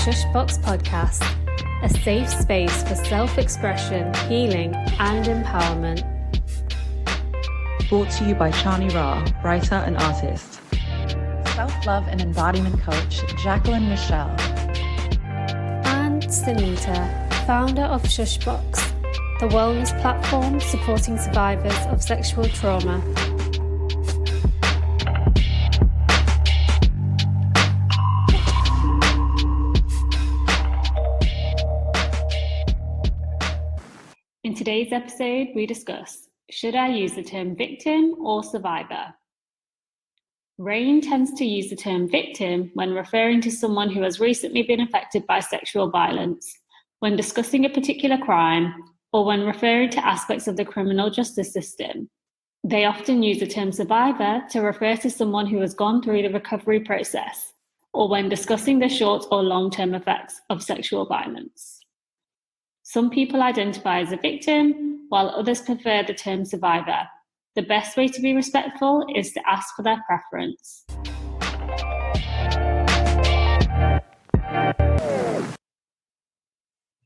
Shushbox Podcast, a safe space for self-expression, healing, and empowerment. Brought to you by Shani Ra, writer and artist. Self-love and embodiment coach, Jacqueline Michelle. And Sunita, founder of Shushbox, the wellness platform supporting survivors of sexual trauma. In today's episode, we discuss, should I use the term victim or survivor? RAINN tends to use the term victim when referring to someone who has recently been affected by sexual violence, when discussing a particular crime, or when referring to aspects of the criminal justice system. They often use the term survivor to refer to someone who has gone through the recovery process, or when discussing the short or long-term effects of sexual violence. Some people identify as a victim, while others prefer the term survivor. The best way to be respectful is to ask for their preference.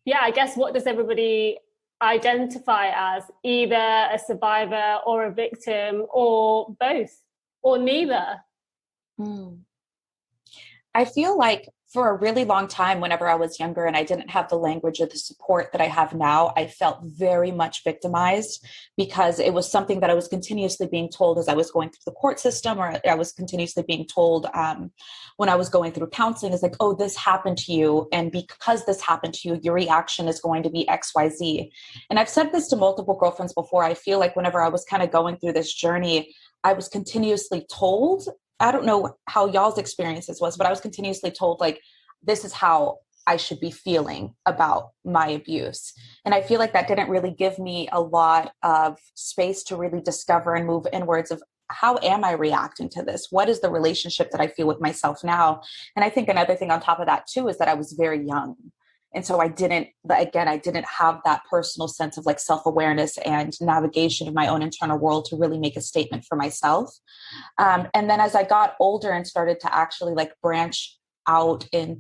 Yeah, I guess what does everybody identify as? Either a survivor or a victim, or both, or neither? I feel like for a really long time, whenever I was younger and I didn't have the language or the support that I have now, I felt very much victimized because it was something that I was continuously being told as I was going through the court system, or I was continuously being told when I was going through counseling, is like, oh, this happened to you. And because this happened to you, your reaction is going to be X, Y, Z. And I've said this to multiple girlfriends before. I feel like whenever I was kind of going through this journey, I was continuously told, I don't know how y'all's experiences was, but I was continuously told, like, this is how I should be feeling about my abuse. And I feel like that didn't really give me a lot of space to really discover and move inwards of how am I reacting to this? What is the relationship that I feel with myself now? And I think another thing on top of that too, is that I was very young. And so I didn't have that personal sense of like self-awareness and navigation of my own internal world to really make a statement for myself. And then as I got older and started to actually like branch in,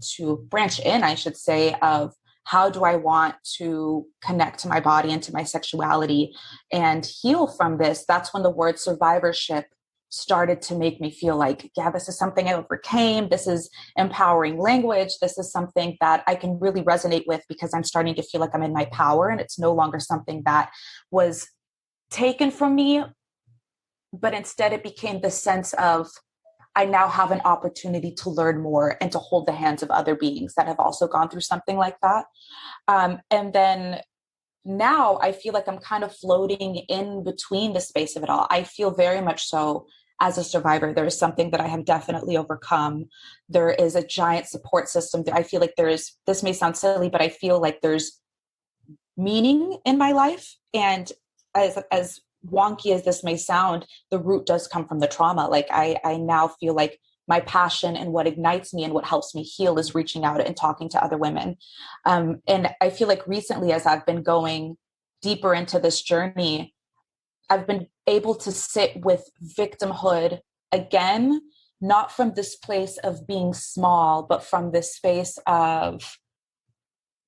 I should say, of how do I want to connect to my body and to my sexuality and heal from this, that's when the word survivorship started to make me feel like, yeah, this is something I overcame. This is empowering language. This is something that I can really resonate with because I'm starting to feel like I'm in my power and it's no longer something that was taken from me, but instead it became the sense of I now have an opportunity to learn more and to hold the hands of other beings that have also gone through something like that. And then now I feel like I'm kind of floating in between the space of it all. I feel very much so as a survivor. There is something that I have definitely overcome. There is a giant support system. I feel like this may sound silly, but I feel like there's meaning in my life. And as wonky as this may sound, the root does come from the trauma. Like I now feel like my passion and what ignites me and what helps me heal is reaching out and talking to other women. And I feel like recently, as I've been going deeper into this journey, I've been able to sit with victimhood again, not from this place of being small, but from this space of,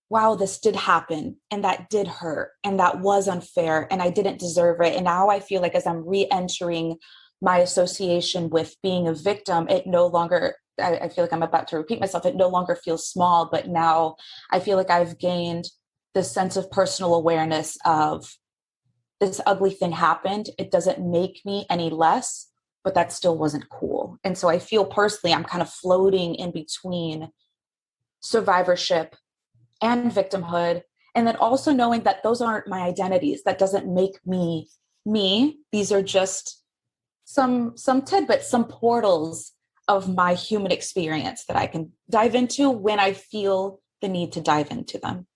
wow, this did happen and that did hurt and that was unfair and I didn't deserve it. And now I feel like as I'm re-entering my association with being a victim, it no longer, I feel like I'm about to repeat myself, it no longer feels small, but now I feel like I've gained this sense of personal awareness of this ugly thing happened. It doesn't make me any less, but that still wasn't cool. And so I feel personally, I'm kind of floating in between survivorship and victimhood. And then also knowing that those aren't my identities. That doesn't make me me. These are just some tidbits, some portals of my human experience that I can dive into when I feel the need to dive into them.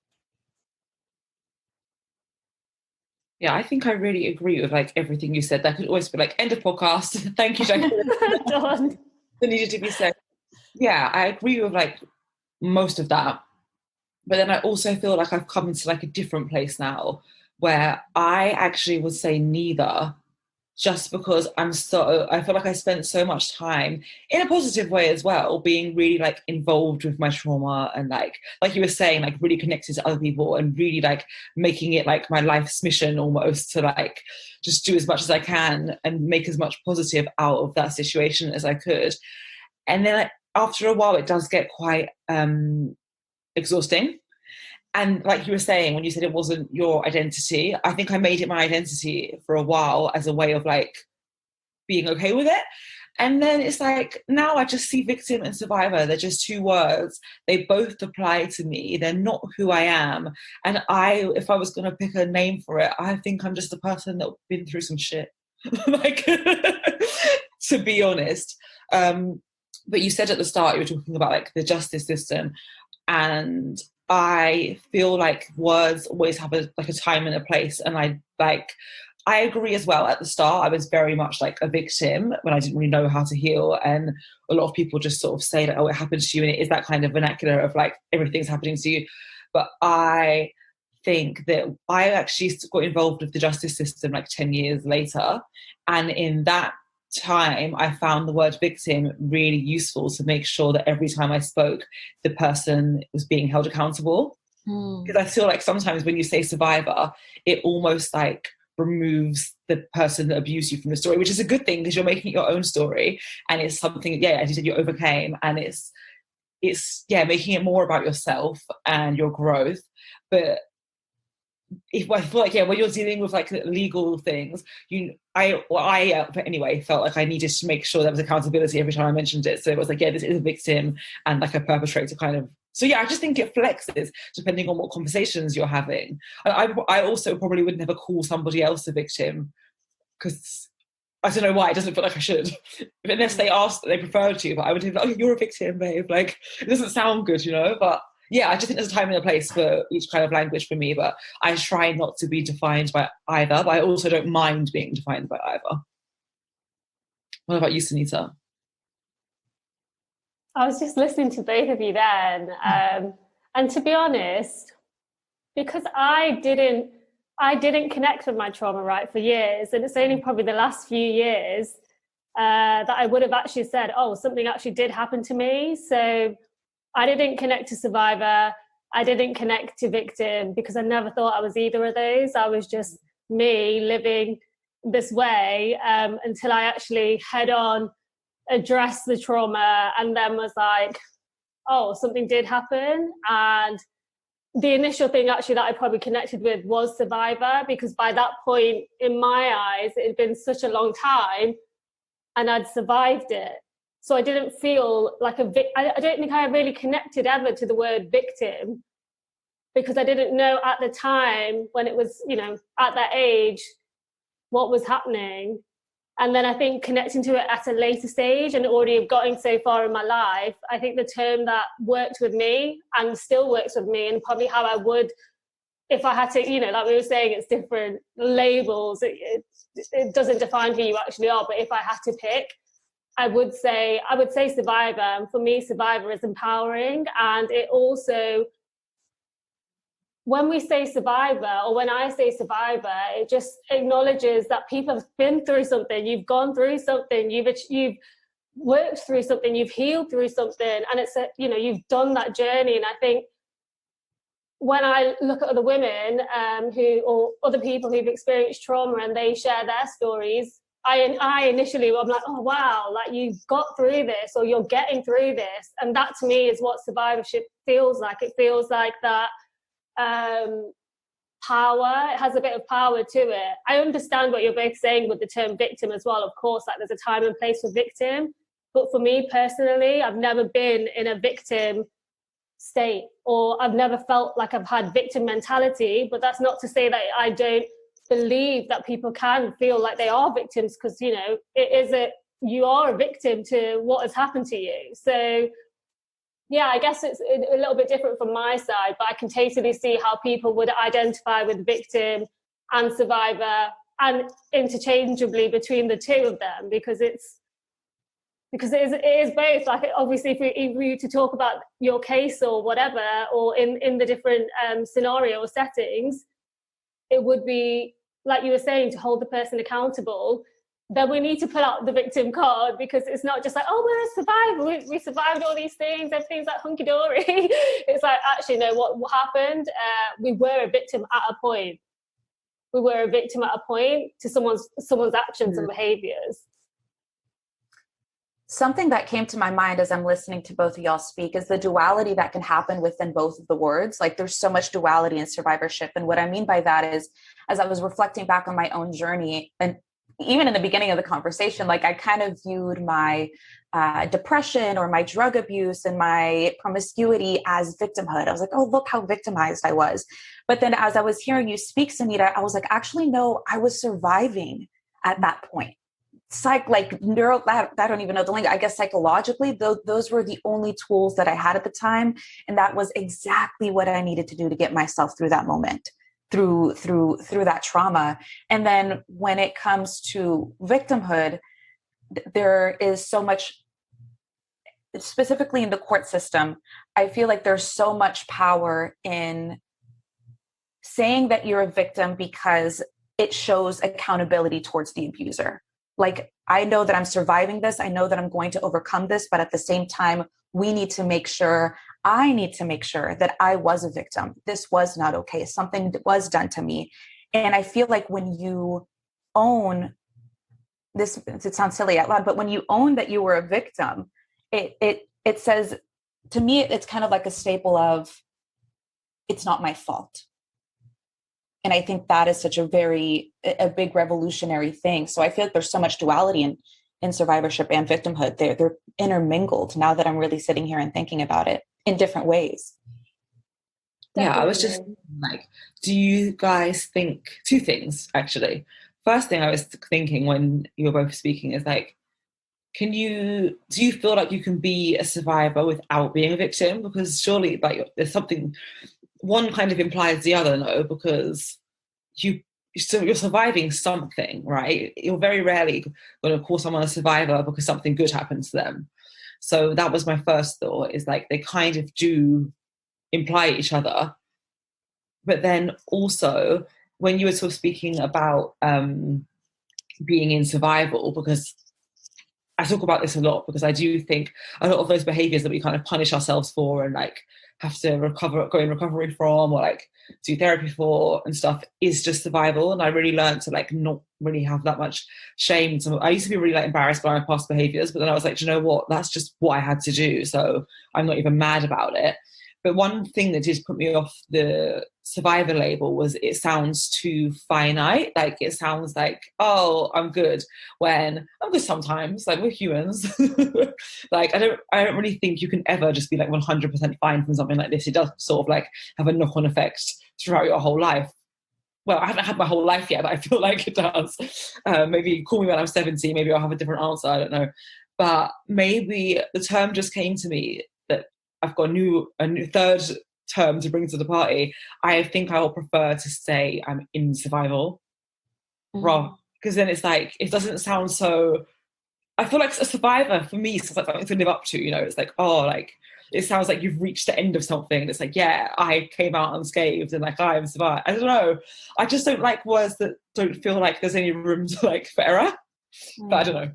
Yeah, I think I really agree with like everything you said. That could always be like end of podcast. Thank you, Jacqueline. Done. That needed to be said. Yeah, I agree with like most of that. But then I also feel like I've come into like a different place now where I actually would say neither. just because I feel like I spent so much time in a positive way as well, being really like involved with my trauma and like you were saying, like really connected to other people and really like making it like my life's mission almost to like just do as much as I can and make as much positive out of that situation as I could. And then like, after a while, it does get quite exhausting. And like you were saying, when you said it wasn't your identity, I think I made it my identity for a while as a way of like being okay with it. And then it's like, now I just see victim and survivor. They're just two words. They both apply to me. They're not who I am. And if I was going to pick a name for it, I think I'm just a person that's been through some shit. Like, to be honest. But you said at the start, you were talking about like the justice system. And I feel like words always have a time and a place. And I agree as well. At the start, I was very much like a victim when I didn't really know how to heal. And a lot of people just sort of say that, oh, it happened to you. And it is that kind of vernacular of like, everything's happening to you. But I think that I actually got involved with the justice system like 10 years later. And in that time, I found the word victim really useful to make sure that every time I spoke, the person was being held accountable. Because I feel like sometimes when you say survivor, it almost like removes the person that abused you from the story, which is a good thing because you're making it your own story. And it's something, as you said, you overcame. And it's making it more about yourself and your growth. But I feel like, when you're dealing with like legal things, I anyway felt like I needed to make sure there was accountability every time I mentioned it. So it was like, this is a victim and like a perpetrator kind of. So I just think it flexes depending on what conversations you're having. I also probably would never call somebody else a victim because I don't know why, it doesn't feel like I should. Unless they asked, they prefer to, but I would be like, oh, you're a victim, babe. Like, it doesn't sound good, but I just think there's a time and a place for each kind of language for me, but I try not to be defined by either, but I also don't mind being defined by either. What about you, Sunita? I was just listening to both of you then. And to be honest, because I didn't connect with my trauma, right, for years, and it's only probably the last few years that I would have actually said, oh, something actually did happen to me. So I didn't connect to survivor. I didn't connect to victim because I never thought I was either of those. I was just me living this way until I actually head on addressed the trauma and then was like, oh, something did happen. And the initial thing actually that I probably connected with was survivor, because by that point in my eyes, it had been such a long time and I'd survived it. So I didn't feel like I don't think I really connected ever to the word victim because I didn't know at the time when it was, at that age, what was happening. And then I think connecting to it at a later stage and already gotten so far in my life, I think the term that worked with me and still works with me and probably how I would, if I had to, like we were saying, it's different labels. It doesn't define who you actually are. But if I had to pick, I would say survivor. And for me, survivor is empowering. And it also, when we say survivor, or when I say survivor, it just acknowledges that people have been through something, you've gone through something, you've worked through something, you've healed through something, and it's you've done that journey. And I think when I look at other women or other people who've experienced trauma and they share their stories, I initially, I'm like, oh, wow, like you've got through this or you're getting through this. And that to me is what survivorship feels like. It feels like that power. It has a bit of power to it. I understand what you're both saying with the term victim as well. Of course, like there's a time and place for victim. But for me personally, I've never been in a victim state, or I've never felt like I've had victim mentality. But that's not to say that I don't believe that people can feel like they are victims, because you are a victim to what has happened to you. So I guess it's a little bit different from my side, but I can totally see how people would identify with victim and survivor and interchangeably between the two of them, because it is both. Like, obviously, if we to talk about your case or whatever, or in the different scenario settings, it would be, like you were saying, to hold the person accountable. then we need to pull out the victim card, because it's not just like, oh, we're a survivor, we survived all these things, everything's like hunky-dory. It's like, actually, no, what happened? We were a victim at a point. We were a victim at a point to someone's actions and behaviors. Something that came to my mind as I'm listening to both of y'all speak is the duality that can happen within both of the words. Like, there's so much duality in survivorship. And what I mean by that is, as I was reflecting back on my own journey, and even in the beginning of the conversation, like, I kind of viewed my depression or my drug abuse and my promiscuity as victimhood. I was like, oh, look how victimized I was. But then as I was hearing you speak, Sunita, I was like, actually, no, I was surviving at that point. I don't even know the language. I guess psychologically, those were the only tools that I had at the time. And that was exactly what I needed to do to get myself through that moment, through that trauma. And then when it comes to victimhood, there is so much, specifically in the court system, I feel like there's so much power in saying that you're a victim because it shows accountability towards the abuser. Like, I know that I'm surviving this. I know that I'm going to overcome this. But at the same time, I need to make sure that I was a victim. This was not okay. Something was done to me. And I feel like when you own this, it sounds silly out loud, but when you own that you were a victim, it says, to me, it's kind of like a staple of, it's not my fault. And I think that is such a big revolutionary thing. So I feel like there's so much duality in survivorship and victimhood. They're intermingled now that I'm really sitting here and thinking about it in different ways. Definitely. Yeah, I was just like, do you guys think two things, actually? First thing I was thinking when you were both speaking is like, do you feel like you can be a survivor without being a victim? Because surely like there's something, one kind of implies the other, no? Because you're surviving something, right? You're very rarely going to call someone a survivor because something good happens to them. So that was my first thought, is like they kind of do imply each other. But then also, when you were sort of speaking about being in survival, because I talk about this a lot, because I do think a lot of those behaviors that we kind of punish ourselves for and like have to go in recovery from, or like do therapy for and stuff, is just survival. And I really learned to like not really have that much shame. So I used to be really like embarrassed by my past behaviors, but then I was like, do you know what? That's just what I had to do. So I'm not even mad about it. But one thing that did put me off the survivor label was it sounds too finite. Like it sounds like, oh, I'm good, when I'm good sometimes. Like we're humans. Like I don't really think you can ever just be like 100% fine from something like this. It does sort of like have a knock-on effect throughout your whole life. Well, I haven't had my whole life yet, but I feel like it does. Maybe call me when I'm 70. Maybe I'll have a different answer. I don't know. But maybe the term just came to me that I've got a new third term to bring to the party. I think I will prefer to say I'm in survival. Raw. Because then it's like, it doesn't sound so, I feel like a survivor for me is like something to live up to, you know. It's like, oh, like it sounds like you've reached the end of something. And it's like, yeah, I came out unscathed and like I've survived. I don't know. I just don't like words that don't feel like there's any room to like for error. But I don't know.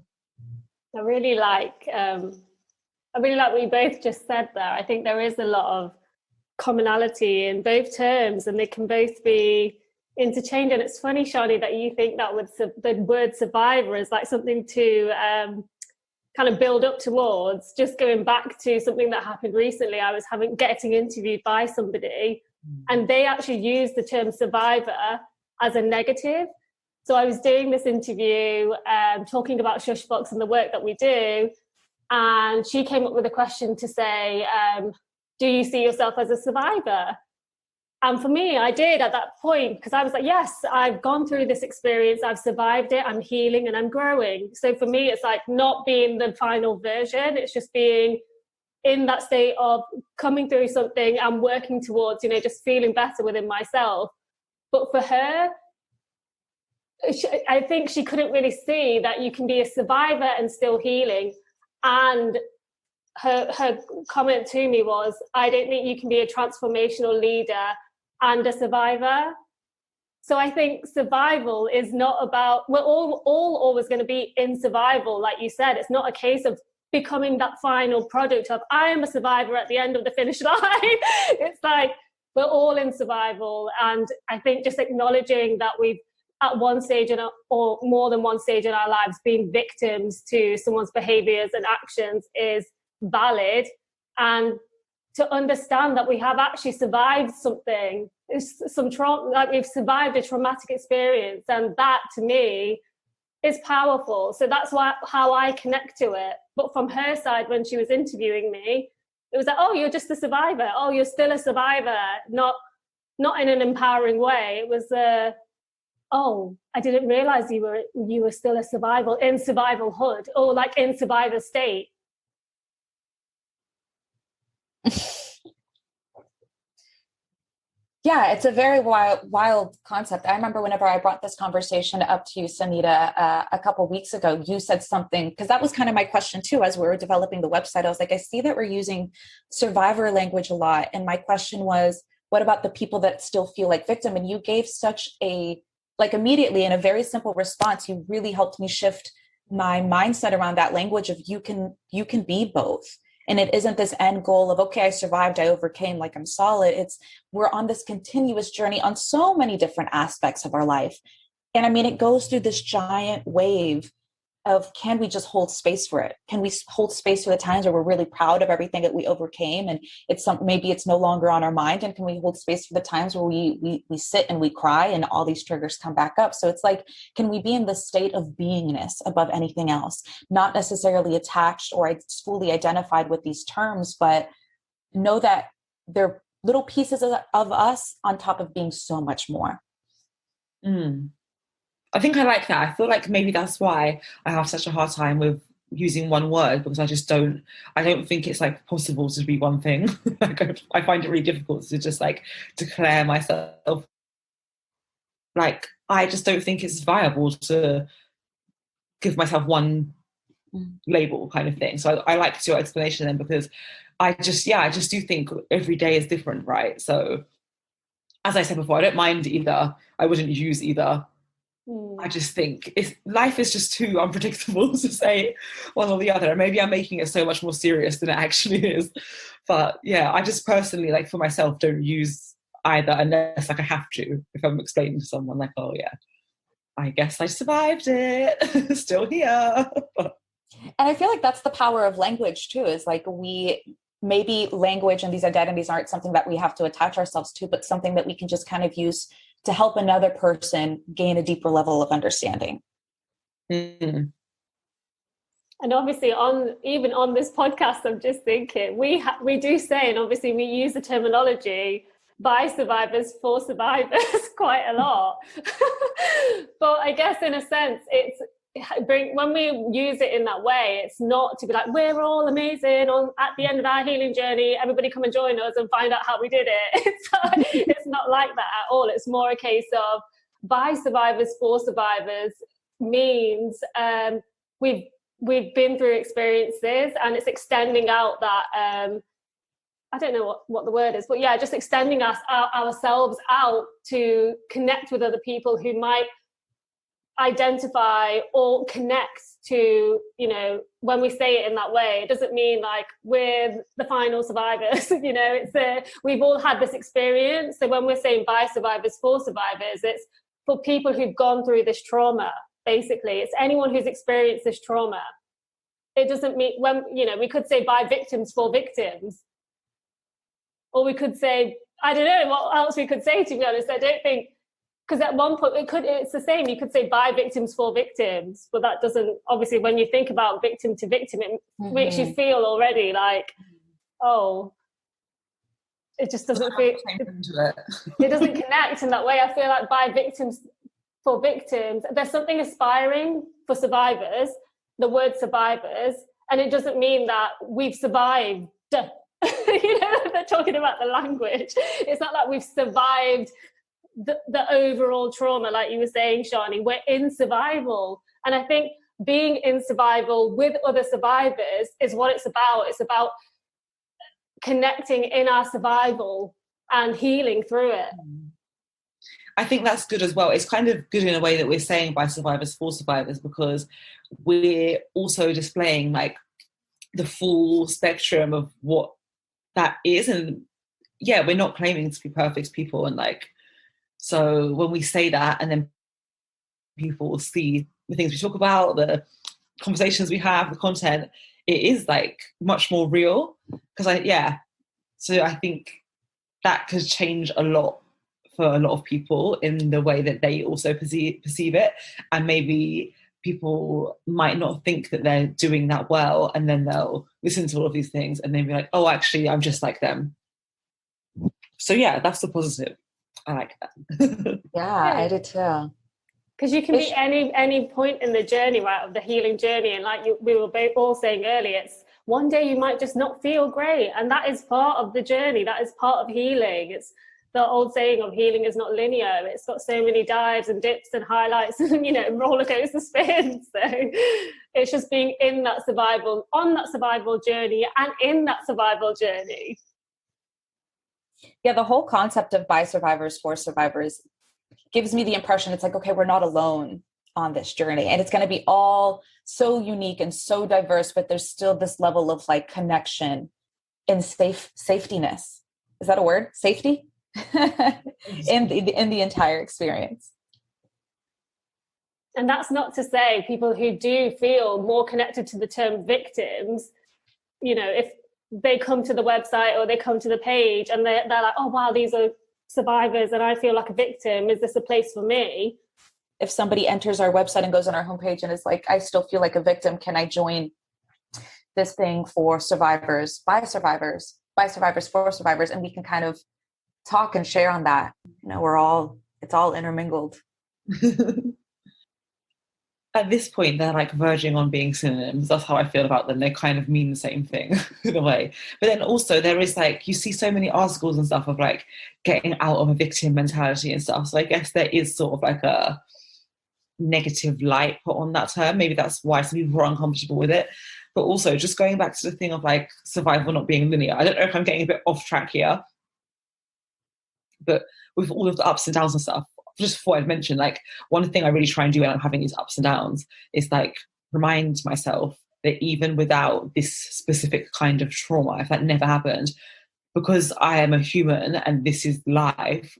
I really like what you both just said there. I think there is a lot of commonality in both terms, and they can both be interchanged. And it's funny, Shani, that you think that the word survivor is like something to kind of build up towards. Just going back to something that happened recently, I was getting interviewed by somebody, and they actually used the term survivor as a negative. So I was doing this interview talking about Shushbox and the work that we do, and she came up with a question to say, do you see yourself as a survivor? And for me, I did at that point, because I was like, yes, I've gone through this experience, I've survived it, I'm healing and I'm growing. So for me, it's like not being the final version, it's just being in that state of coming through something and working towards, you know, just feeling better within myself. But for her, I think she couldn't really see that you can be a survivor and still healing. And her comment to me was, I don't think you can be a transformational leader and a survivor. So I think survival is not about, we're all always going to be in survival. Like you said, it's not a case of becoming that final product of, I am a survivor at the end of the finish line. It's like, we're all in survival. And I think just acknowledging that we've, at one stage or more than one stage in our lives, been victims to someone's behaviors and actions is valid. And to understand that we have actually survived something, some trauma, like we've survived a traumatic experience, and that to me is powerful. So that's how I connect to it. But from her side, when she was interviewing me, it was like, oh, you're just a survivor. Oh, you're still a survivor. Not in an empowering way. It was oh, I didn't realize you were still a survival in survivalhood, or like in survivor state. Yeah, it's a very wild concept. I remember whenever I brought this conversation up to you, Sanita, a couple of weeks ago, you said something, because that was kind of my question too, as we were developing the website. I was like, I see that we're using survivor language a lot. And my question was, what about the people that still feel like victim? And you gave such immediately in a very simple response, you really helped me shift my mindset around that language of you can be both. And it isn't this end goal of, okay, I survived, I overcame, like I'm solid. It's we're on this continuous journey on so many different aspects of our life. And I mean, it goes through this giant wave of, can we just hold space for it? Can we hold space for the times where we're really proud of everything that we overcame and maybe it's no longer on our mind? And can we hold space for the times where we sit and we cry and all these triggers come back up? So it's like, can we be in the state of beingness above anything else? Not necessarily attached or fully identified with these terms, but know that they're little pieces of us on top of being so much more. I think I like that. I feel like maybe that's why I have such a hard time with using one word, because I don't think it's like possible to be one thing. Like I find it really difficult to just like declare myself. Like, I just don't think it's viable to give myself one label kind of thing. So I liked your explanation then, because I just do think every day is different, right? So as I said before, I don't mind either. I wouldn't use either. I just think life is just too unpredictable to say one or the other. And maybe I'm making it so much more serious than it actually is. But yeah, I just personally, like for myself, don't use either unless like I have to. If I'm explaining to someone like, oh yeah, I guess I survived it, still here. And I feel like that's the power of language too, is like maybe language and these identities aren't something that we have to attach ourselves to, but something that we can just kind of use to help another person gain a deeper level of understanding. And obviously even on this podcast, I'm just thinking we do say, and obviously we use the terminology by survivors for survivors quite a lot. But I guess in a sense, when we use it in that way, it's not to be like, we're all amazing at the end of our healing journey, everybody come and join us and find out how we did it. It's not like that at all. It's more a case of by survivors for survivors means we've been through experiences, and it's extending out that I don't know what the word is, but yeah, just extending ourselves out to connect with other people who might identify or connect to, when we say it in that way, it doesn't mean like we're the final survivors. It's we've all had this experience. So when we're saying by survivors for survivors, it's for people who've gone through this trauma. Basically, it's anyone who's experienced this trauma. It doesn't mean we could say by victims for victims, or we could say, I don't know what else we could say, to be honest. I don't think. Because at one point it's the same. You could say by victims for victims, but that doesn't, obviously when you think about victim to victim, it makes you feel already like, oh, it just doesn't feel, it doesn't connect in that way. I feel like by victims for victims, there's something aspiring for survivors, the word survivors, and it doesn't mean that we've survived. They're talking about the language. It's not like we've survived the overall trauma, like you were saying, Shani. We're in survival, and I think being in survival with other survivors is what it's about. It's about connecting in our survival and healing through it. I think that's good as well. It's kind of good in a way that we're saying by survivors for survivors, because we're also displaying like the full spectrum of what that is. And yeah, we're not claiming to be perfect people. And like, so when we say that and then people see the things we talk about, the conversations we have, the content, it is like much more real. So I think that could change a lot for a lot of people in the way that they also perceive it. And maybe people might not think that they're doing that well, and then they'll listen to all of these things and then be like, oh, actually, I'm just like them. So yeah, that's the positive. I like that. Yeah, I did too. Because you can be any point in the journey, right, of the healing journey. And like we were both all saying earlier, it's one day you might just not feel great. And that is part of the journey. That is part of healing. It's the old saying of healing is not linear. It's got so many dives and dips and highlights and, roller coaster spins. So it's just being on that survival journey and in that survival journey. Yeah, the whole concept of by survivors for survivors gives me the impression it's like, okay, we're not alone on this journey, and it's going to be all so unique and so diverse, but there's still this level of like connection and safetiness. Is that a word? Safety in the entire experience. And that's not to say people who do feel more connected to the term victims, if they come to the website or they come to the page and they're like, oh wow, these are survivors and I feel like a victim, is this a place for me? If somebody enters our website and goes on our homepage and is like, I still feel like a victim, can I join this thing for survivors, by survivors for survivors? And we can kind of talk and share on that. It's all intermingled. At this point, they're like verging on being synonyms. That's how I feel about them. They kind of mean the same thing in a way. But then also there is like, you see so many articles and stuff of like getting out of a victim mentality and stuff. So I guess there is sort of like a negative light put on that term. Maybe that's why some people are uncomfortable with it. But also just going back to the thing of like survival not being linear. I don't know if I'm getting a bit off track here, but with all of the ups and downs and stuff, just before I'd mentioned, like one thing I really try and do when I'm having these ups and downs is like remind myself that even without this specific kind of trauma, if that never happened, because I am a human and this is life,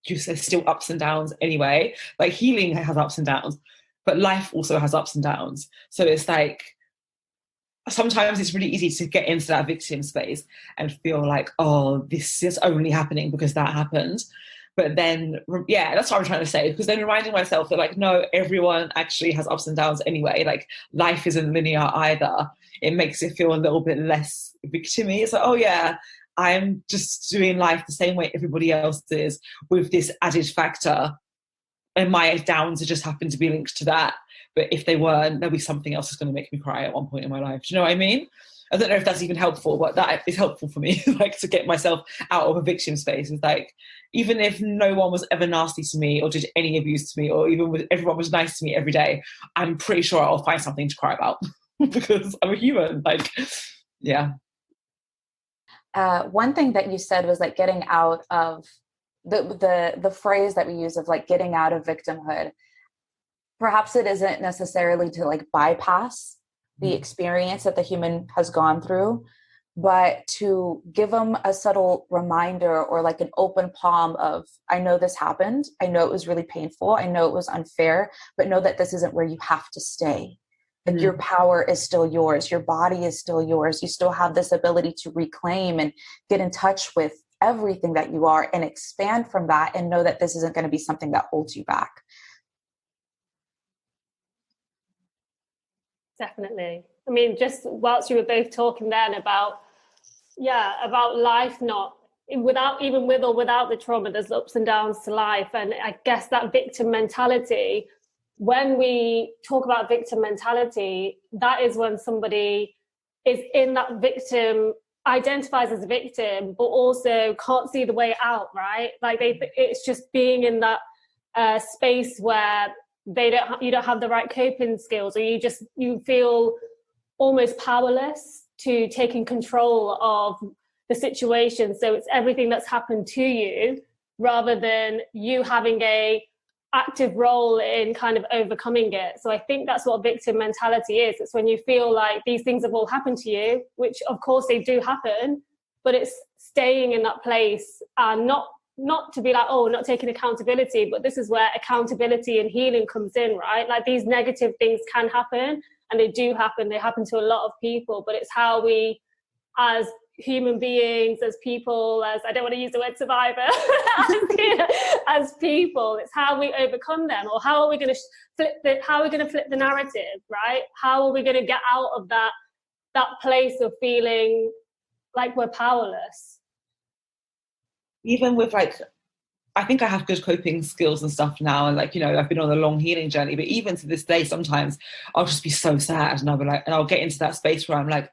just there's still ups and downs anyway. Like healing has ups and downs, but life also has ups and downs. So it's like sometimes it's really easy to get into that victim space and feel like, oh, this is only happening because that happened. But then, yeah, that's what I'm trying to say. Because then reminding myself that like, no, everyone actually has ups and downs anyway. Like life isn't linear either. It makes it feel a little bit less victim-y. It's like, oh yeah, I'm just doing life the same way everybody else is with this added factor. And my downs just happen to be linked to that. But if they weren't, there'll be something else that's going to make me cry at one point in my life. Do you know what I mean? I don't know if that's even helpful, but that is helpful for me, like to get myself out of a victim space. It's like, even if no one was ever nasty to me or did any abuse to me, or even if everyone was nice to me every day, I'm pretty sure I'll find something to cry about because I'm a human. Like, yeah. One thing that you said was like getting out of the phrase that we use of like getting out of victimhood. Perhaps it isn't necessarily to like bypass the experience that the human has gone through, but to give them a subtle reminder or like an open palm of, I know this happened. I know it was really painful. I know it was unfair, but know that this isn't where you have to stay. Like your power is still yours. Your body is still yours. You still have this ability to reclaim and get in touch with everything that you are and expand from that, and know that this isn't going to be something that holds you back. Definitely. I mean, just whilst you were both talking then about life not even with or without the trauma, there's ups and downs to life. And I guess that victim mentality, when we talk about victim mentality, that is when somebody is in that victim, identifies as a victim, but also can't see the way out, right? Like it's just being in that space where you don't have the right coping skills, or you feel almost powerless to taking control of the situation. So it's everything that's happened to you rather than you having a active role in kind of overcoming it. So I think that's what victim mentality is. It's when you feel like these things have all happened to you, which of course they do happen, but it's staying in that place and not to be like, oh, not taking accountability, but this is where accountability and healing comes in, right? Like these negative things can happen, and they do happen. They happen to a lot of people, but it's how we, as human beings, as people, as I don't want to use the word survivor, as people, it's how we overcome them, or how are we going to flip the narrative, right? How are we going to get out of that place of feeling like we're powerless? Even with like, I think I have good coping skills and stuff now, and like, you know, I've been on a long healing journey, but even to this day, sometimes I'll just be so sad, and I'll be like, and I'll get into that space where I'm like,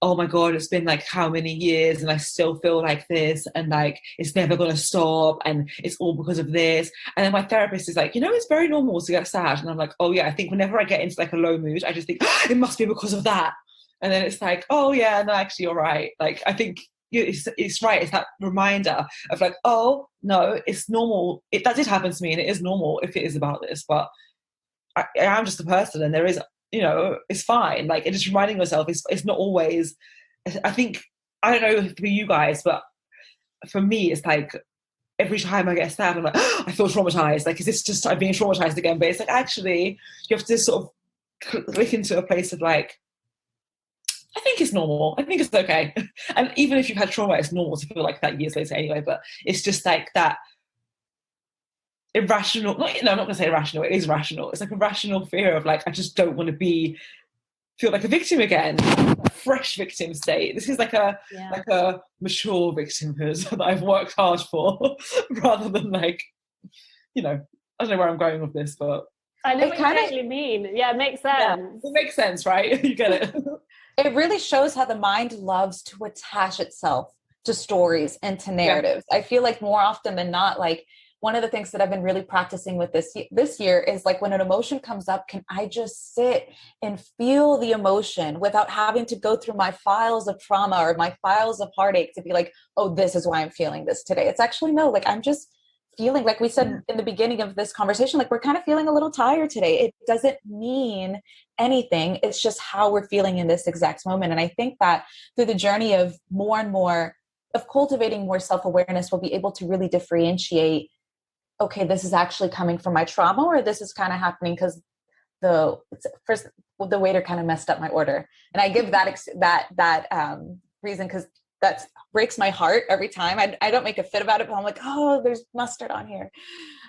oh my God, it's been like how many years and I still feel like this, and like it's never going to stop, and it's all because of this. And then my therapist is like, you know, it's very normal to get sad. And I'm like, oh yeah, I think whenever I get into like a low mood, I just think it must be because of that. And then it's like, oh yeah, no, actually you're right. Like, I think it's right. It's that reminder of like, oh no, it's normal. That did happen to me, and it is normal if it is about this, but I am just a person, and there is, you know, it's fine. Like, it's just reminding yourself it's not always, I think, I don't know for you guys, but for me, it's like every time I get sad, I'm like, oh, I feel traumatized. Like, is this just I'm being traumatized again? But it's like, actually, you have to sort of click into a place of like, I think it's normal. I think it's okay. And even if you've had trauma, it's normal to feel like that years later anyway, but it's just like that irrational, I'm not going to say irrational, it is rational. It's like a rational fear of like, I just don't want to feel like a victim again, a fresh victim state. This is like a mature victimhood that I've worked hard for, rather than like, you know, I don't know where I'm going with this, but I know what you actually mean. Yeah, it makes sense. Yeah, it makes sense, right? You get it. It really shows how the mind loves to attach itself to stories and to narratives. Yeah. I feel like more often than not, like, one of the things that I've been really practicing with this year is like, when an emotion comes up, can I just sit and feel the emotion without having to go through my files of trauma or my files of heartache to be like, oh, this is why I'm feeling this today. It's actually, no, like, I'm just feeling, like we said in the beginning of this conversation, like, we're kind of feeling a little tired today. It doesn't mean anything. It's just how we're feeling in this exact moment. And I think that through the journey of more and more of cultivating more self-awareness, we'll be able to really differentiate, okay, this is actually coming from my trauma, or this is kind of happening because the waiter kind of messed up my order. And I give that reason because that breaks my heart every time. I don't make a fit about it, but I'm like, oh, there's mustard on here.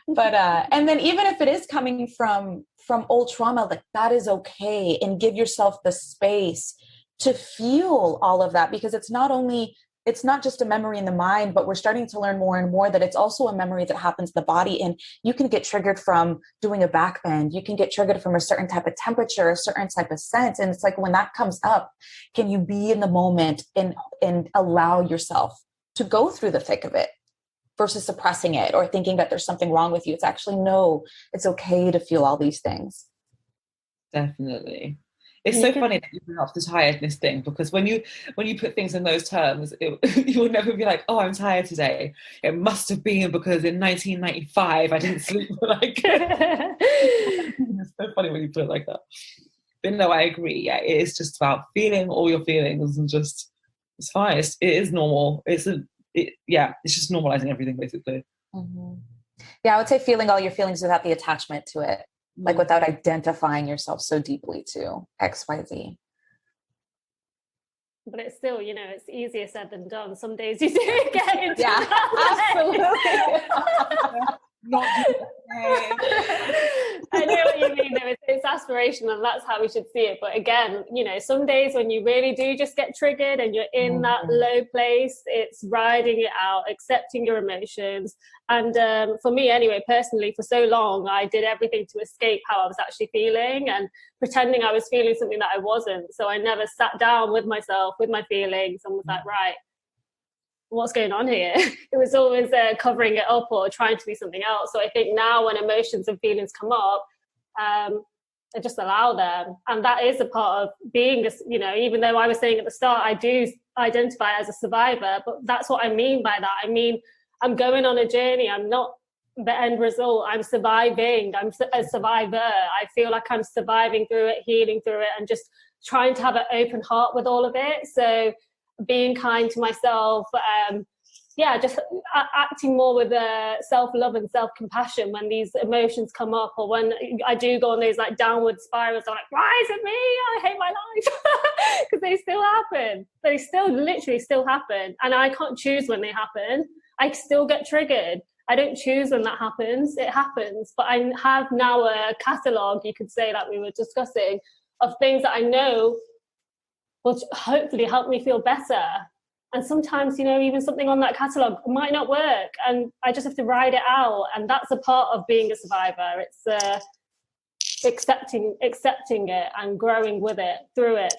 But and then even if it is coming from old trauma, like, that is okay, and give yourself the space to feel all of that, because it's not just a memory in the mind, but we're starting to learn more and more that it's also a memory that happens in the body. And you can get triggered from doing a back bend. You can get triggered from a certain type of temperature, a certain type of sense. And it's like, when that comes up, can you be in the moment and allow yourself to go through the thick of it versus suppressing it or thinking that there's something wrong with you? It's actually, no, it's okay to feel all these things. Definitely. It's so funny that you bring up the tiredness thing, because when you put things in those terms, you will never be like, oh, I'm tired today. It must have been because in 1995 I didn't sleep. Like, it's so funny when you put it like that. But no, I agree. Yeah, it is just about feeling all your feelings, and just, it's fine. It is normal. It's just normalizing everything, basically. Mm-hmm. Yeah, I would say feeling all your feelings without the attachment to it. Like, without identifying yourself so deeply to XYZ. But it's still, you know, it's easier said than done. Some days you do get into absolutely. Not I know what you mean. It's aspirational, and that's how we should see it. But again, you know, some days when you really do just get triggered and you're in that low place, it's riding it out, accepting your emotions. And for me anyway, personally, for so long, I did everything to escape how I was actually feeling and pretending I was feeling something that I wasn't. So I never sat down with myself, with my feelings, and was like, right, what's going on here? It was always covering it up or trying to be something else. So I think now when emotions and feelings come up, I just allow them. And that is a part of being, you know, even though I was saying at the start, I do identify as a survivor, but that's what I mean by that. I mean, I'm going on a journey. I'm not the end result. I'm surviving. I'm a survivor. I feel like I'm surviving through it, healing through it, and just trying to have an open heart with all of it. So being kind to myself, just acting more with self-love and self-compassion when these emotions come up, or when I do go on those like downward spirals. I'm like, why is it me? I hate my life. Because they still happen. They still literally still happen. And I can't choose when they happen. I still get triggered. I don't choose when that happens. It happens. But I have now a catalogue, you could say, like we were discussing, of things that I know will hopefully help me feel better. And sometimes, you know, even something on that catalogue might not work, and I just have to ride it out. And that's a part of being a survivor. It's accepting it and growing with it, through it,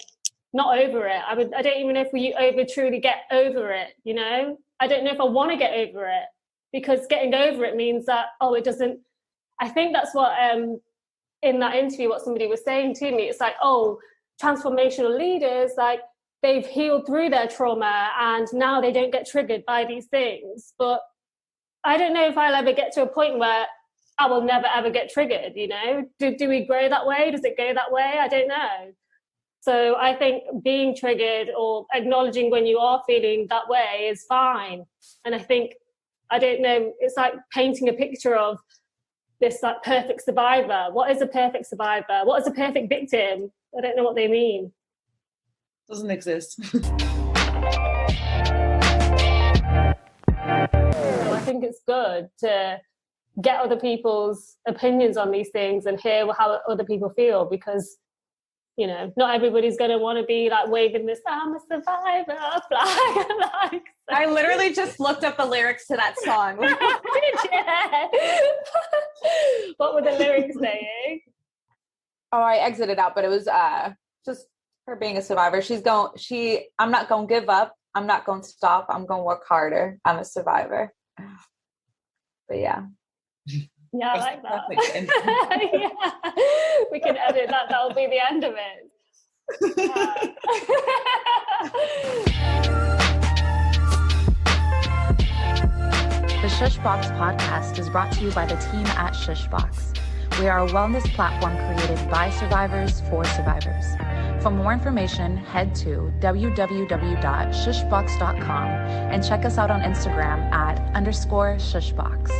not over it. I don't even know if we truly get over it, you know? I don't know if I want to get over it, because getting over it means that, it doesn't. I think that's what, in that interview, what somebody was saying to me, it's like, transformational leaders, like, they've healed through their trauma and now they don't get triggered by these things. But I don't know if I'll ever get to a point where I will never, ever get triggered, you know? Do we grow that way? Does it go that way? I don't know. So I think being triggered or acknowledging when you are feeling that way is fine. And I think, I don't know, it's like painting a picture of this like perfect survivor. What is a perfect survivor? What is a perfect victim? I don't know what they mean. Doesn't exist. So I think it's good to get other people's opinions on these things and hear how other people feel, because, you know, not everybody's going to want to be like waving this "I'm a survivor" flag. Like, I literally just looked up the lyrics to that song. What were the lyrics saying? Oh, I exited out, but it was just her being a survivor. I'm not going to give up. I'm not going to stop. I'm going to work harder. I'm a survivor. But yeah. Yeah, I like that. Yeah. We can edit that. That'll be the end of it. The Shushbox Podcast is brought to you by the team at Shushbox. We are a wellness platform created by survivors for survivors. For more information, head to www.shushbox.com and check us out on Instagram @_Shushbox.